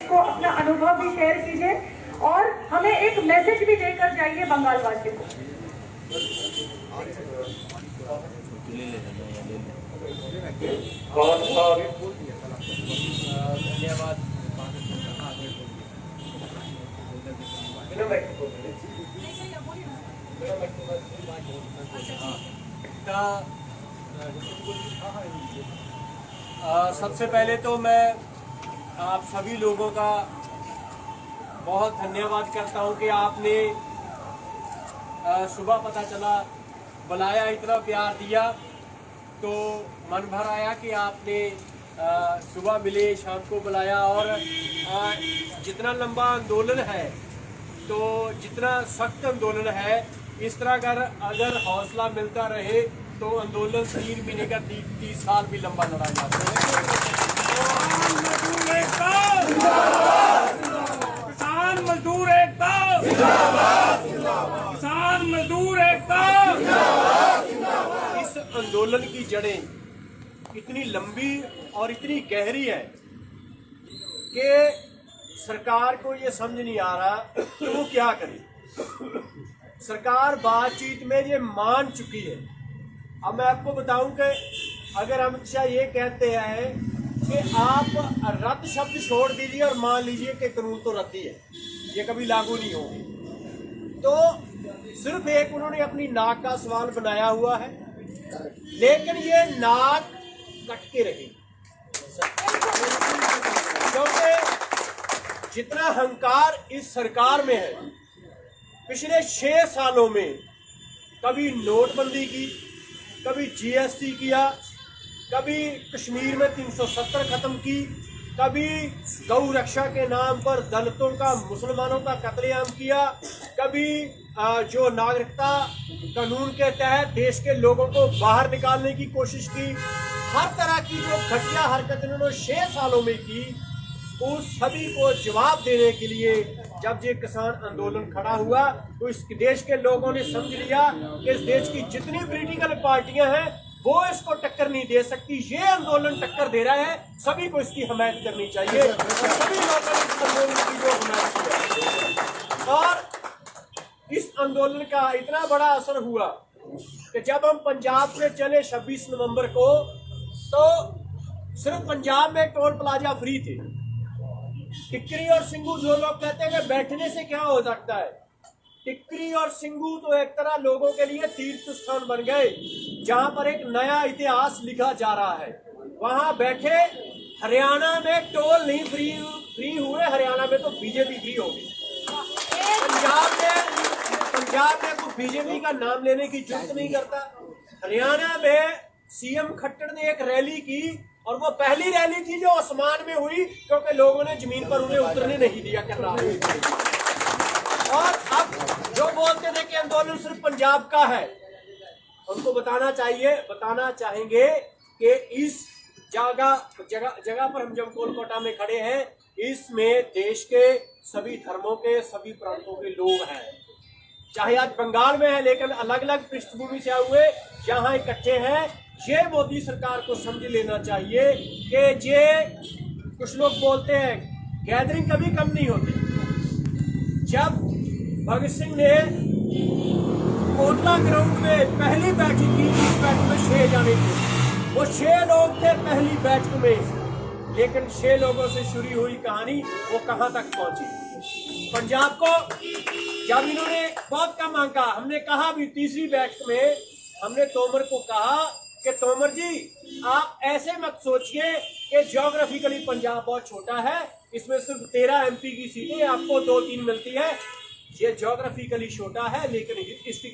को अपना अनुभव भी शेयर कीजिए और हमें एक मैसेज भी देकर जाइए बंगाल वासियों को। बहुत बहुत धन्यवाद। सबसे पहले तो मैं आप सभी लोगों का बहुत धन्यवाद करता हूं कि आपने सुबह पता चला बुलाया, इतना प्यार दिया तो मन भर आया कि आपने सुबह मिले, शाम को बुलाया। और जितना लंबा आंदोलन है, तो जितना सख्त आंदोलन है, इस तरह अगर हौसला मिलता रहे तो आंदोलन 3 महीने का 30 साल भी लंबा लड़ा जा सकता है। किसान मजदूर एकता, किसान मजदूर एकता। इस आंदोलन की जड़ें इतनी लंबी और इतनी गहरी है कि सरकार को ये समझ नहीं आ रहा कि वो क्या करे। सरकार बातचीत में ये मान चुकी है। अब मैं आपको बताऊं कि अगर अमित शाह ये कहते हैं कि आप रद्द शब्द छोड़ दीजिए और मान लीजिए कि कानून तो रद्द ही है, ये कभी लागू नहीं होगी, तो सिर्फ एक उन्होंने अपनी नाक का सवाल बनाया हुआ है, लेकिन ये नाक कट के रही। क्योंकि जितना अहंकार इस सरकार में है, पिछले 6 सालों में कभी नोटबंदी की, कभी जीएसटी किया, कभी कश्मीर में 370 खत्म की, कभी गौ रक्षा के नाम पर दलितों का, मुसलमानों का कत्लेआम किया, कभी जो नागरिकता कानून के तहत देश के लोगों को बाहर निकालने की कोशिश की। हर तरह की जो घटिया हरकत इन्होंने 6 सालों में की, उस सभी को जवाब देने के लिए जब ये किसान आंदोलन खड़ा हुआ तो इस देश के लोगों ने समझ लिया कि इस देश की जितनी पॉलिटिकल पार्टियां हैं वो इसको टक्कर नहीं दे सकती। ये आंदोलन टक्कर दे रहा है, सभी को इसकी हिमायत करनी चाहिए। सभी लोगों ने इस आंदोलन की जो हिमायत की। और इस आंदोलन का इतना बड़ा असर हुआ कि जब हम पंजाब से चले 26 नवंबर को, तो सिर्फ पंजाब में टोल प्लाजा फ्री थे। टिक्करी और सिंगू, जो लोग कहते हैं कि बैठने से क्या हो सकता है, टिक्करी और सिंगू तो एक तरह लोगों के लिए तीर्थ स्थान बन गए, जहां पर एक नया इतिहास लिखा जा रहा है। वहां बैठे, हरियाणा में टोल नहीं फ्री हुए, हरियाणा में तो बीजेपी फ्री हो गई। पंजाब में कोई बीजेपी का नाम लेने की जरूरत नहीं करता। हरियाणा में सीएम खट्टर ने एक रैली की, और वो पहली रैली थी जो आसमान में हुई, क्योंकि लोगों ने जमीन पर उन्हें उतरने नहीं दिया करना। और अब जो बोलते थे कि आंदोलन सिर्फ पंजाब का है, उनको बताना चाहेंगे कि इस जगह पर हम जब कोलकाता में खड़े हैं, इसमें देश के सभी धर्मों के, सभी प्रांतों के लोग हैं। चाहे आज बंगाल में है, लेकिन अलग अलग पृष्ठभूमि से आए हुए यहाँ इकट्ठे हैं। ये मोदी सरकार को समझ लेना चाहिए कि ये कुछ लोग बोलते हैं गैदरिंग कभी कम नहीं होती। जब भगत सिंह ने कोटला ग्राउंड में पहली बैठक की, इस बैठक में 6 जाने थे, वो 6 लोग थे पहली बैठक में, लेकिन 6 लोगों से शुरू हुई कहानी वो कहां तक पहुंची। पंजाब को जब इन्होंने बहुत कम आंका, हमने कहा भी तीसरी बैठक में, हमने तोमर को कहा कि तोमर जी, आप ऐसे मत सोचिए कि ज्योग्राफिकली पंजाब बहुत छोटा है, इसमें सिर्फ 13 MP की सीटें आपको 2-3 मिलती है। ये ज्योग्राफिकली छोटा है, लेकिन इसकी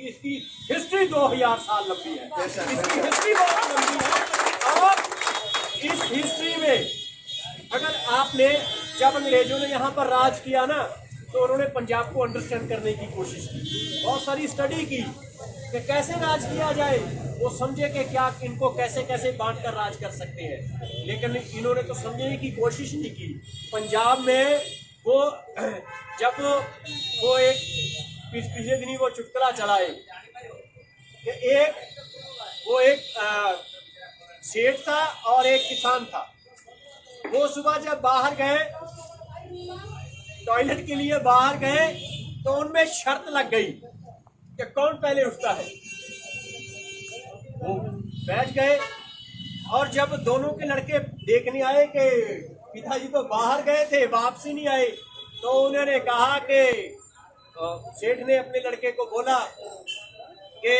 हिस्ट्री 2000 साल लंबी है। इसकी हिस्ट्री बहुत लंबी है। और इस हिस्ट्री में अगर आपने, जब अंग्रेजों ने यहाँ पर राज किया ना, तो उन्होंने पंजाब को अंडरस्टैंड करने की कोशिश की, बहुत सारी स्टडी की कि कैसे राज किया जाए। वो समझे कि क्या इनको कैसे कैसे बांट कर राज कर सकते हैं, लेकिन इन्होंने तो समझने की कोशिश नहीं की। पंजाब में वो जब वो एक पिछले दिनी वो चुटकुला चलाए कि एक सेठ था और एक किसान था। वो सुबह जब बाहर गए टॉयलेट के लिए बाहर गए तो उनमें शर्त लग गई कि कौन पहले उठता है। वो बैठ गए और जब दोनों के लड़के देखने आए कि पिताजी तो बाहर गए थे, वापसी नहीं आए, तो उन्होंने कहा कि सेठ ने अपने लड़के को बोला कि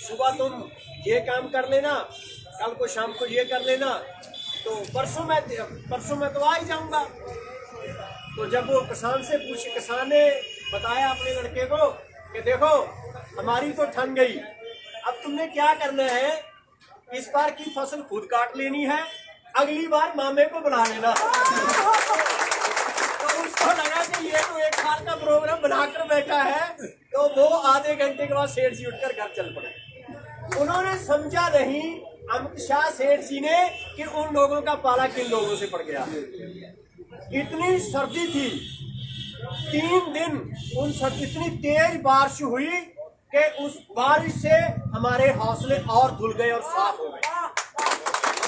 सुबह तुम ये काम कर लेना, कल को शाम को ये कर लेना, तो परसों मैं तो आ ही जाऊंगा। तो जब वो किसान से पूछे, किसान ने बताया अपने लड़के को कि देखो हमारी तो ठन गई, अब तुमने क्या करना है, इस बार की फसल खुद काट लेनी है, अगली बार मामे को बुला लेना। तो उसको लगा कि ये तो एक साल का प्रोग्राम बनाकर बैठा है, तो वो आधे घंटे के बाद सेठ जी उठकर घर चल पड़े। उन्होंने समझा नहीं अमित शाह सेठ जी ने कि उन लोगों का पाला किन लोगों से पड़ गया। इतनी सर्दी थी, 3 दिन इतनी तेज बारिश हुई कि उस बारिश से हमारे हौसले और धुल गए और साफ हो गए।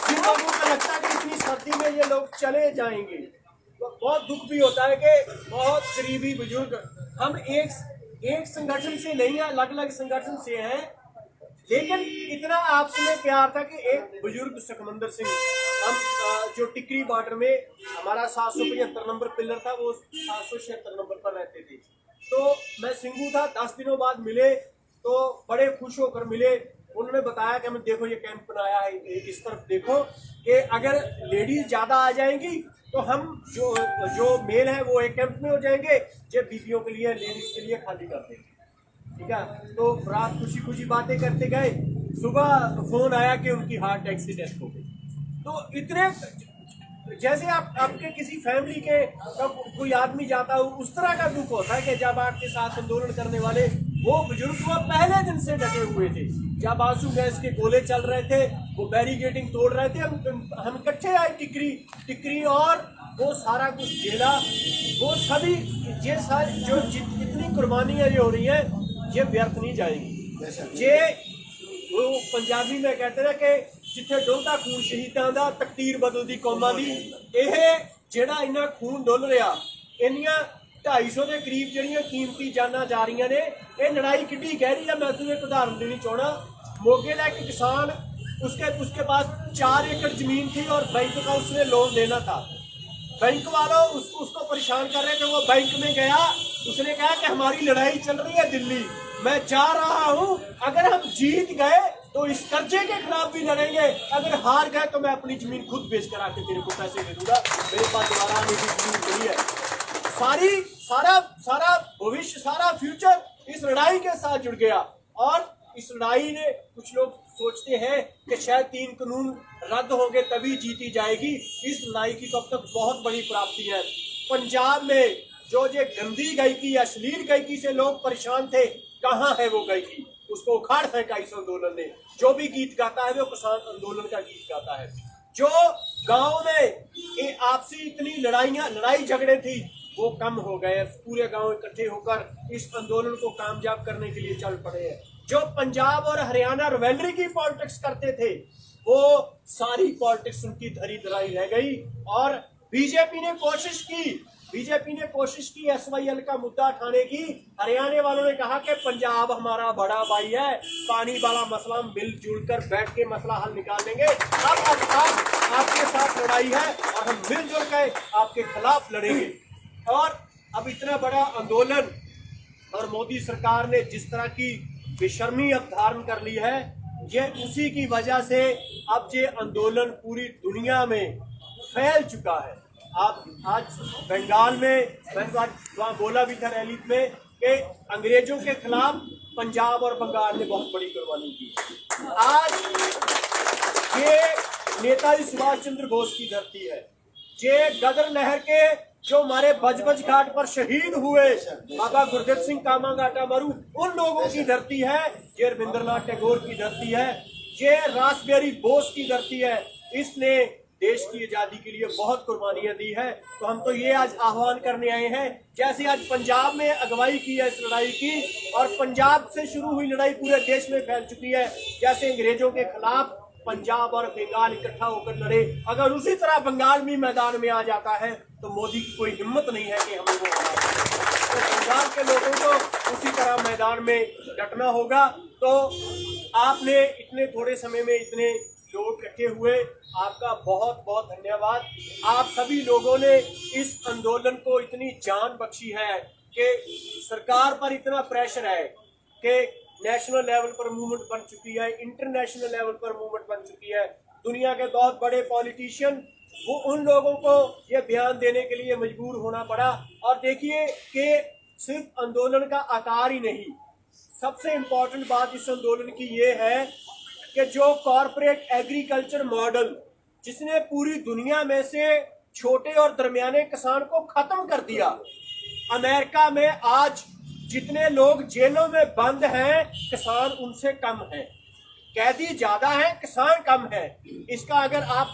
जिन लोगों को लगता है कि इतनी सर्दी में ये लोग चले जाएंगे, तो बहुत दुख भी होता है कि बहुत करीबी बुजुर्ग, हम एक संगठन से नहीं है, अलग अलग संगठन से हैं, लेकिन इतना आपस में प्यार था कि एक बुजुर्ग सुखमंदर सिंह, हम जो टिकरी बॉर्डर में हमारा 775 नंबर पिलर था, वो 776 नंबर पर रहते थे। तो मैं सिंगू था, 10 दिनों बाद मिले तो बड़े खुश होकर मिले। उन्होंने बताया कि हमें देखो ये कैंप बनाया है, इस तरफ देखो कि अगर लेडीज ज्यादा आ जाएंगी तो हम जो मेल है वो एक कैंप में हो जाएंगे, जो बीपियों के लिए लेडीज के लिए खाली कर देंगे, ठीक है। तो रात खुशी खुशी बातें करते गए, सुबह फोन आया कि उनकी हार्ट अटैक से डेथ हो गई। तो इतने जैसे आपके किसी फैमिली के कोई आदमी जाता हो, उस तरह का दुख होता है कि जब आपके साथ आंदोलन करने वाले वो बुजुर्ग वो पहले दिन से डटे हुए थे, जब आंसू गैस के गोले चल रहे थे, वो बैरिकेडिंग तोड़ रहे थे, हम इकट्ठे आए टिकरी और वो सारा कुछ झेला। वो सभी ये सारी जो जितनी कुर्बानियां ये हो रही हैं, ये व्यर्थ नहीं जाएगी। ये वो पंजाबी में कहते हैं कि जिथे डुलदा खून शहीदां दा तकदीर बदलदी कौमां दी। ਇਹ ਜਿਹੜਾ इन्ना खून डुल रहा, इन्नियां 250 के करीब ਜਿਹੜੀਆਂ कीमती जाना जा रही ने, ये लड़ाई किड्डी गहरी है। मैं तुम्हें एक उदाहरण देनी चाहना, मोगे का एक किसान, उसके पास 4 एकड़ जमीन थी और बैंक का उसने लोन देना था। बैंक वालों उसको परेशान कर रहे थे, वो बैंक में गया, उसने कहा कि हमारी लड़ाई चल रही है दिल्ली, मैं जा रहा हूँ, अगर हम जीत गए तो इस कर्जे के खिलाफ भी लड़ेंगे, अगर हार गए तो मैं अपनी जमीन खुद बेच कर आके तेरे को पैसे दे दूंगा, मेरे पास दोबारा आने की जमीन नहीं है। सारा भविष्य, सारा फ्यूचर इस लड़ाई के साथ जुड़ गया। और इस लड़ाई ने, कुछ लोग सोचते हैं कि शायद 3 कानून रद्द होंगे तभी जीती जाएगी, इस लड़ाई की तो अब तक बहुत बड़ी प्राप्ति है। पंजाब में जो ये गंदी गायकी, अश्लील गायकी से लोग परेशान थे, कहाँ है वो गायकी? उसको उखाड़ फेंका इस आंदोलन ने। जो भी गीत गाता है वो किसान आंदोलन का गीत गाता है। जो गांव में आपसी इतनी लड़ाई झगड़े थी, वो कम हो गए। पूरे गांव इकट्ठे होकर इस आंदोलन को कामयाब करने के लिए चल पड़े हैं। जो पंजाब और हरियाणा रिवेलरी की पॉलिटिक्स करते थे, वो सारी पॉलिटिक्स उनकी धरी धराई रह गई। और बीजेपी ने कोशिश की SYL का मुद्दा उठाने की। हरियाणा वालों ने कहा कि पंजाब हमारा बड़ा भाई है, पानी वाला मसला हम मिलजुल कर बैठ के मसला हल निकाल देंगे। अब आपके साथ लड़ाई है और हम मिलजुल कर आपके खिलाफ लड़ेंगे। और अब इतना बड़ा आंदोलन, और मोदी सरकार ने जिस तरह की बेशर्मी अब धारण कर ली है, ये उसी की वजह से अब ये आंदोलन पूरी दुनिया में फैल चुका है। आप आज बंगाल में, मैंने वहाँ बोला भी था रैली में, कि अंग्रेजों के खिलाफ पंजाब और बंगाल ने बहुत बड़ी कुर्बानी की। आज ये नेताजी सुभाष चंद्र बोस की धरती है। ये गदर लहर के जो हमारे बजबज घाट पर शहीद हुए, बाबा गुरदित्त सिंह कामागाटा मरू, उन लोगों की धरती है। ये रविंद्रनाथ टैगोर की धरती है। ये रासबिहारी बोस की धरती है। इसने देश की आजादी के लिए बहुत कुर्बानियां दी है। तो हम तो ये आज आह्वान करने आए हैं, जैसे आज पंजाब में अगुवाई की है इस लड़ाई की, और पंजाब से शुरू हुई लड़ाई पूरे देश में फैल चुकी है। जैसे अंग्रेजों के खिलाफ पंजाब और बंगाल इकट्ठा होकर लड़े, अगर उसी तरह बंगाल भी मैदान में आ जाता है तो मोदी की कोई हिम्मत नहीं है कि हमें वो हरा सके। तो पंजाब के लोगों को उसी तरह मैदान में डटना होगा। तो आपने इतने थोड़े समय में इतने लोग इकट्ठे हुए, आपका बहुत बहुत धन्यवाद। आप सभी लोगों ने इस आंदोलन को इतनी जान बख्शी है कि सरकार पर इतना प्रेशर है कि नेशनल लेवल पर मूवमेंट बन चुकी है, इंटरनेशनल लेवल पर मूवमेंट बन चुकी है। दुनिया के बहुत बड़े पॉलिटिशियन वो उन लोगों को ये बयान देने के लिए मजबूर होना पड़ा। और देखिए कि सिर्फ आंदोलन का आकार ही नहीं, सबसे इम्पोर्टेंट बात इस आंदोलन की ये है कि जो कॉरपोरेट एग्रीकल्चर मॉडल जिसने पूरी दुनिया में से छोटे और दरमियाने किसान को खत्म कर दिया। अमेरिका में आज जितने लोग जेलों में बंद हैं, किसान उनसे कम हैं, कैदी ज्यादा हैं, किसान कम है। इसका अगर आप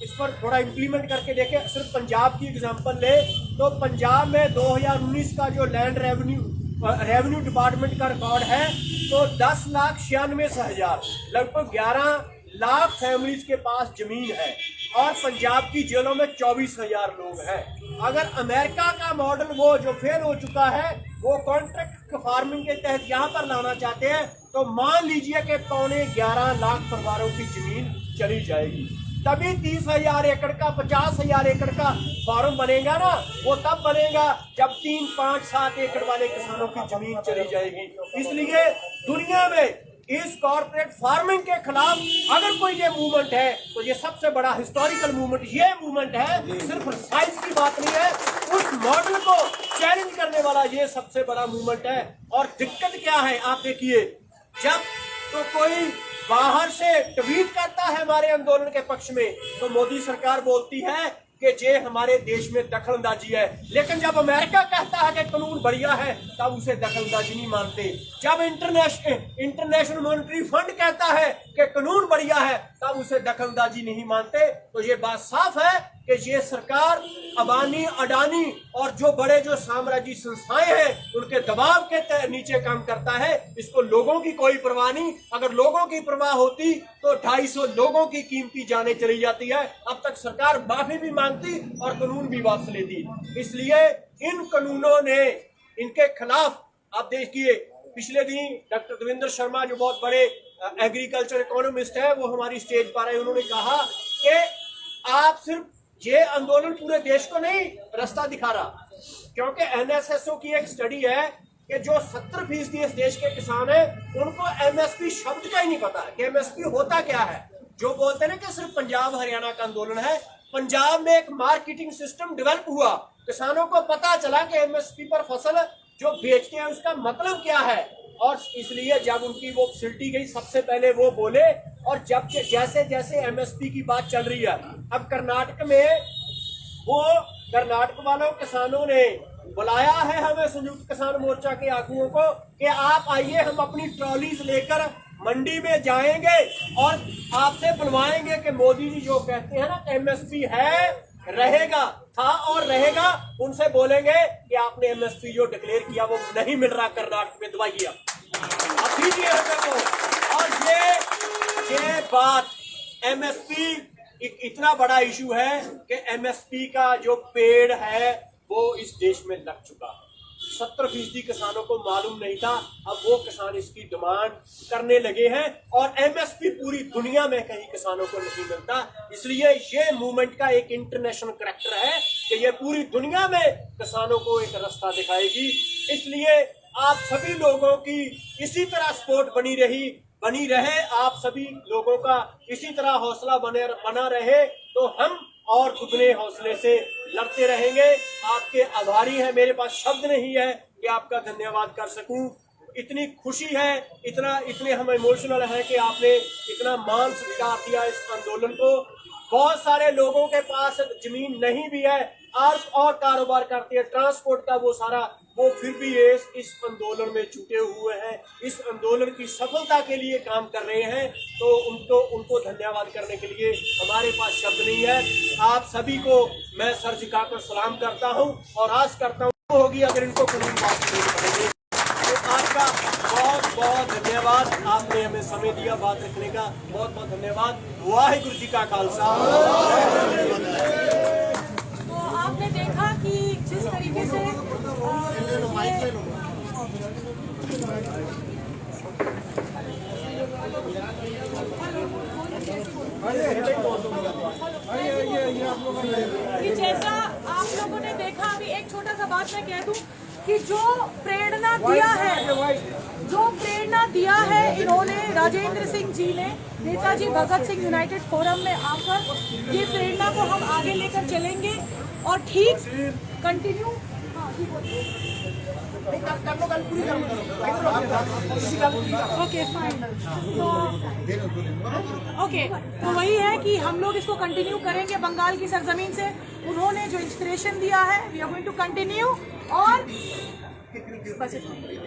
इस पर थोड़ा इम्प्लीमेंट करके देखें, सिर्फ पंजाब की एग्जांपल ले तो पंजाब में 2019 का जो लैंड रेवेन्यू डिपार्टमेंट का रिकॉर्ड है तो 10,96,000 लगभग 11 लाख फैमिलीज के पास जमीन है और पंजाब की जेलों में 24,000 लोग हैं। अगर अमेरिका का मॉडल वो जो फेल हो चुका है वो कॉन्ट्रैक्ट फार्मिंग के तहत यहाँ पर लाना चाहते हैं तो मान लीजिए कि 11.25 लाख परिवारों की जमीन चली जाएगी। तभी 30,000 एकड़ का 50,000 एकड़ का फार्म बनेगा ना, वो तब बनेगा जब 3, 5, 7 एकड़ वाले किसानों की जमीन चली जाएगी। इसलिए दुनिया में इस कॉर्पोरेट फार्मिंग के खिलाफ अगर कोई ये मूवमेंट है तो ये सबसे बड़ा हिस्टोरिकल मूवमेंट ये मूवमेंट है। सिर्फ साइंस की बात नहीं है, उस मॉडल को चैलेंज करने वाला ये सबसे बड़ा मूवमेंट है। और दिक्कत क्या है आप देखिए, जब तो कोई बाहर से ट्वीट करता है हमारे आंदोलन के पक्ष में तो मोदी सरकार बोलती है कि ये हमारे देश में दखलंदाजी है, लेकिन जब अमेरिका कहता है कि कानून बढ़िया है तब उसे दखलंदाजी नहीं मानते। जब इंटरनेशनल मॉनेटरी फंड कहता है कि कानून बढ़िया है तब उसे दखलंदाजी नहीं मानते। तो ये बात साफ है कि ये सरकार अबानी अडानी और जो बड़े जो साम्राज्यी संस्थाएं हैं उनके दबाव के नीचे काम करता है। इसको लोगों की कोई परवाह नहीं। अगर लोगों की परवाह होती तो 250 लोगों की कीमती जाने चली जाती है। अब तक सरकार माफी भी मांगती और कानून भी वापस लेती। इसलिए इन कानूनों ने इनके खिलाफ आप देखिए, पिछले दिन डॉक्टर देवेंद्र शर्मा जो बहुत बड़े एग्रीकल्चर इकोनॉमिस्ट है वो हमारी स्टेज पर आए, उन्होंने कहा कि आप सिर्फ ये आंदोलन पूरे देश को नहीं रास्ता दिखा रहा, क्योंकि एनएसएसओ की एक स्टडी है कि जो 70% इस देश के किसान हैं उनको एमएसपी शब्द का ही नहीं पता कि एमएसपी होता क्या है। जो बोलते हैं ना कि सिर्फ पंजाब हरियाणा का आंदोलन है, पंजाब में एक मार्केटिंग सिस्टम डेवलप हुआ, किसानों को पता चला कि एमएसपी पर फसल जो बेचते हैं उसका मतलब क्या है। और इसलिए जब उनकी वो फैसिलिटी गई सबसे पहले वो बोले। और जब जैसे जैसे एमएसपी की बात चल रही है, अब कर्नाटक में वो कर्नाटक वालों किसानों ने बुलाया है हमें संयुक्त किसान मोर्चा के आगुओं को कि आप आइए, हम अपनी ट्रॉलीज लेकर मंडी में जाएंगे और आपसे बुलवाएंगे कि मोदी जी जो कहते हैं ना एमएसपी है रहेगा, था और रहेगा, उनसे बोलेंगे कि आपने एमएसपी जो डिक्लेयर किया वो नहीं मिल रहा कर्नाटक में, दबाइए आप दीजिए हमें को। और ये बात एमएसपी इतना बड़ा इशू है कि एमएसपी का जो पेड़ है वो इस देश में लग चुका है। 70% किसानों को मालूम नहीं था, अब वो किसान इसकी डिमांड करने लगे हैं और एमएसपी पूरी दुनिया में कहीं किसानों को नहीं मिलता। इसलिए ये मूवमेंट का एक इंटरनेशनल करैक्टर है कि ये पूरी दुनिया में किसानों को एक रास्ता दिखाएगी। इसलिए आप सभी लोगों की इसी तरह सपोर्ट बनी रहे, आप सभी लोगों का इसी तरह हौसला बना रहे तो हम और दुगने हौसले से लड़ते रहेंगे। आपके आभारी हैं, मेरे पास शब्द नहीं है कि आपका धन्यवाद कर सकूं। इतनी खुशी है, इतने हम इमोशनल हैं कि आपने इतना मान सत्कार दिया इस आंदोलन को। बहुत सारे लोगों के पास जमीन नहीं भी है और कारोबार करते हैं ट्रांसपोर्ट का वो फिर भी इस आंदोलन में जुटे हुए हैं, इस आंदोलन की सफलता के लिए काम कर रहे हैं। तो उनको धन्यवाद करने के लिए हमारे पास शब्द नहीं है। आप सभी को मैं सर झुकाकर सलाम करता हूं और आस करता हूं होगी अगर इनको कानून वापस नहीं करेंगे। तो आपका बहुत बहुत धन्यवाद, आपने हमें समय दिया बात रखने का, बहुत बहुत धन्यवाद। वाहिगुरु जी का खालसा। तो आपने देखा कि जिस तरीके से कि जैसा आप लोगों ने देखा, अभी एक छोटा सा बात मैं कह दूं कि जो प्रेरणा दिया है इन्होंने, राजेंद्र सिंह जी ने नेताजी भगत सिंह यूनाइटेड फोरम में आकर, ये प्रेरणा को हम आगे लेकर चलेंगे और ठीक कंटिन्यू। Okay fine. ओके, तो वही है कि हम लोग इसको कंटिन्यू करेंगे बंगाल की सरजमीन से। उन्होंने जो इंस्पिरेशन दिया है, we are going to continue. और बस